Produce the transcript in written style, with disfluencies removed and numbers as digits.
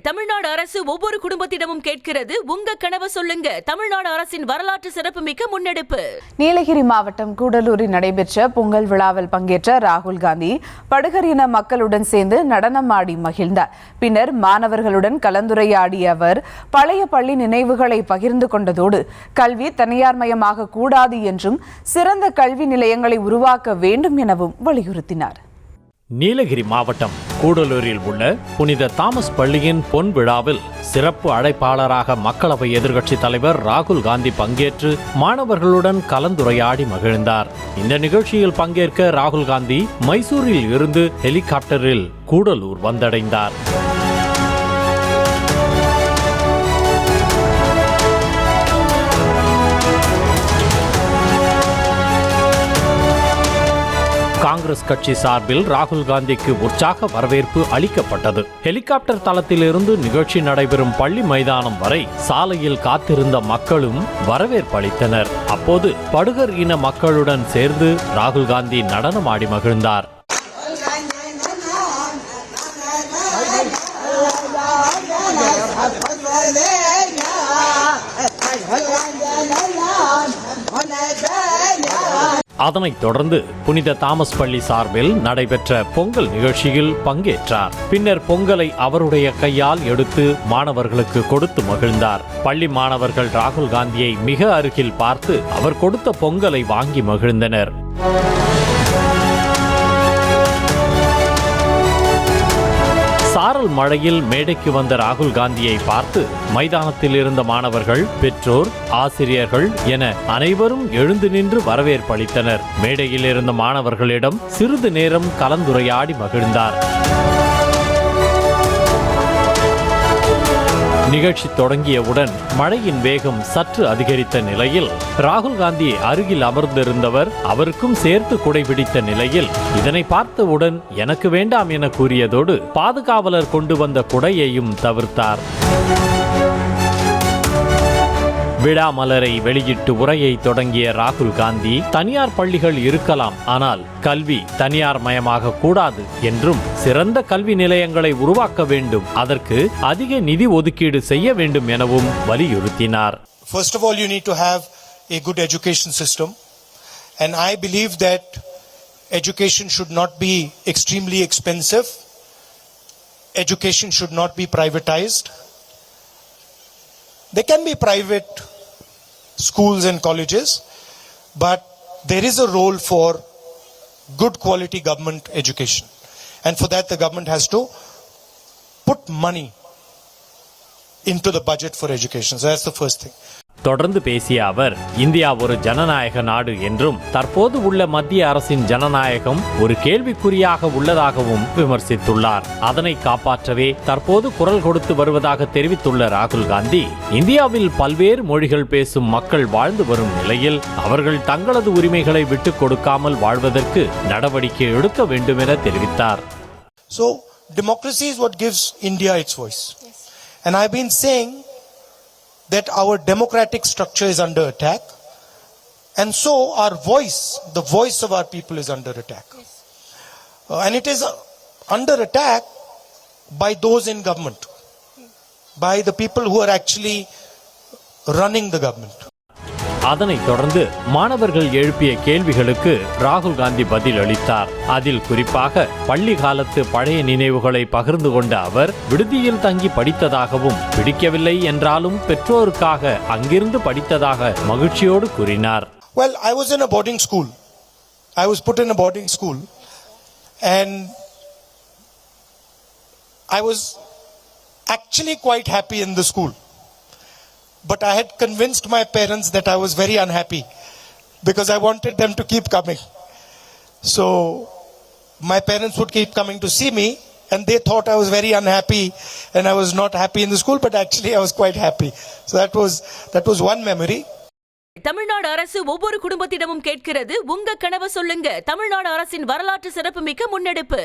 தமிழ்நாடு அரசு ஒவ்வொரு குடும்பத்திடமும் கேட்கிறது, உங்க கனவு சொல்லுங்க. தமிழ்நாடு அரசின் வரலாற்று சிறப்புமிக்க முன்னெடுப்பு. நீலகிரி மாவட்டம் கூடலூரில் நடைபெற்ற பொங்கல் விழாவில் பங்கேற்ற ராகுல் காந்தி படுகர் இன மக்களுடன் சேர்ந்து நடனமாடி மகிழ்ந்தார். பின்னர் மாணவர்களுடன் கலந்துரையாடிய அவர் பழைய பள்ளி நினைவுகளை பகிர்ந்து கொண்டதோடு கல்வி தனியார்மயமாக கூடாது என்றும் சிறந்த கல்வி நிலையங்களை உருவாக்க வேண்டும் எனவும் வலியுறுத்தினார். நீலகிரி மாவட்டம் கூடலூரில் உள்ள புனித தாமஸ் பள்ளியின் பொன் விழாவில் சிறப்பு அழைப்பாளராக மக்களவை எதிர்க்கட்சித் தலைவர் ராகுல் காந்தி பங்கேற்று மாணவர்களுடன் கலந்துரையாடி மகிழ்ந்தார். இந்த நிகழ்ச்சியில் பங்கேற்க ராகுல் காந்தி மைசூரில் இருந்து ஹெலிகாப்டரில் கூடலூர் வந்தடைந்தார். காங்கிரஸ் கட்சி சார்பில் ராகுல் காந்திக்கு உற்சாக வரவேற்பு அளிக்கப்பட்டது. ஹெலிகாப்டர் தளத்திலிருந்து நிகழ்ச்சி நடைபெறும் பள்ளி மைதானம் வரை சாலையில் காத்திருந்த மக்களும் வரவேற்பு அளித்தனர். அப்போது படுகர் இன மக்களுடன் சேர்ந்து ராகுல் காந்தி நடனமாடி மகிழ்ந்தார். அதனைத் தொடர்ந்து புனித தாமஸ் பள்ளி சார்பில் நடைபெற்ற பொங்கல் நிகழ்ச்சியில் பங்கேற்றார். பின்னர் பொங்கலை அவருடைய கையால் எடுத்து மாணவர்களுக்கு கொடுத்து மகிழ்ந்தார். பள்ளி மாணவர்கள் ராகுல் காந்தியை மிக அருகில் பார்த்து அவர் கொடுத்த பொங்கலை வாங்கி மகிழ்ந்தனர். சாரல் மழையில் மேடைக்கு வந்த ராகுல் காந்தியை பார்த்து மைதானத்தில் இருந்த மாணவர்கள், பெற்றோர், ஆசிரியர்கள் என அனைவரும் எழுந்து நின்று வரவேற்பளித்தனர். மேடையில் இருந்த மாணவர்களிடம் சிறிது நேரம் கலந்துரையாடி மகிழ்ந்தார். நிகழ்ச்சி தொடங்கியவுடன் மழையின் வேகம் சற்று அதிகரித்த நிலையில் ராகுல் காந்தி அருகில் அமர்ந்திருந்தவர் அவருக்கும் சேர்த்து குடை பிடித்த நிலையில் இதனை பார்த்தவுடன் எனக்கு வேண்டாம் என கூறியதோடு பாதுகாவலர் கொண்டு வந்த குடையையும் தவிர்த்தார். விழா மலரை வெளியிட்டு உரையை தொடங்கிய ராகுல் காந்தி, தனியார் பள்ளிகள் இருக்கலாம், ஆனால் கல்வி தனியார் மயமாக கூடாது என்றும் சிறந்த கல்வி நிலையங்களை உருவாக்க வேண்டும், அதற்கு அதிக நிதி ஒதுக்கீடு செய்ய வேண்டும் எனவும் வலியுறுத்தினார். First of all, you need to have a good education system, and I believe that education should not be extremely expensive. Education should not be privatized. There can be private schools and colleges, but there is a role for good quality government education, and for that the government has to put money into the budget for education. So that's the first thing. தொடர்ந்து பேசிய அவர், India ஒரு ஜனநாயக நாடு என்றும் தற்போது உள்ள மத்திய அரசின் ஜனநாயகம் ஒரு கேள்விக்குறியாக உள்ளதாகவும் விமர்சித்துள்ளார். அதனை காப்பாற்றவே தற்போது குரல் கொடுத்து வருவதாக தெரிவித்துள்ள ராகுல் காந்தி, இந்தியாவில் பல்வேறு மொழிகள் பேசும் மக்கள் வாழ்ந்து வரும் நிலையில் அவர்கள் தங்களது உரிமைகளை விட்டுக் கொடுக்காமல் வாழ்வதற்கு நடவடிக்கை எடுக்க வேண்டும் என தெரிவித்தார். So democracy is what gives India its voice. Yes. And I've been saying that our democratic structure is under attack, and so our voice, the voice of our people, is under attack. Yes. And it is under attack by those in government, by the people who are actually running the government. அதனைத் தொடர்ந்து மாணவர்கள் எழுப்பிய கேள்விகளுக்கு ராகுல் காந்தி பதில் அளித்தார். அதில் குறிப்பாக பள்ளி காலத்து பழைய நினைவுகளை பகிர்ந்து கொண்ட அவர், விடுதியில் தங்கி படித்ததாகவும் பிடிக்கவில்லை என்றாலும் பெற்றோருக்காக அங்கிருந்து படித்ததாக மகிழ்ச்சியோடு கூறினார். Well, I was in a boarding school. I was put in a boarding school, and I was actually quite happy in the school. But I had convinced my parents that I was very unhappy because I wanted them to keep coming. So my parents would keep coming to see me, and they thought I was very unhappy and I was not happy in the school, but actually I was quite happy. So that was one memory. Tamil Nadu அரசு ஒவ்வொரு குடும்பத்திடமும் கேட்கிறது, உங்க கனவு சொல்லுங்க. தமிழ்நாடு அரசின் வரலாற்று சிறப்புமிக்க முன்னெடுப்பு.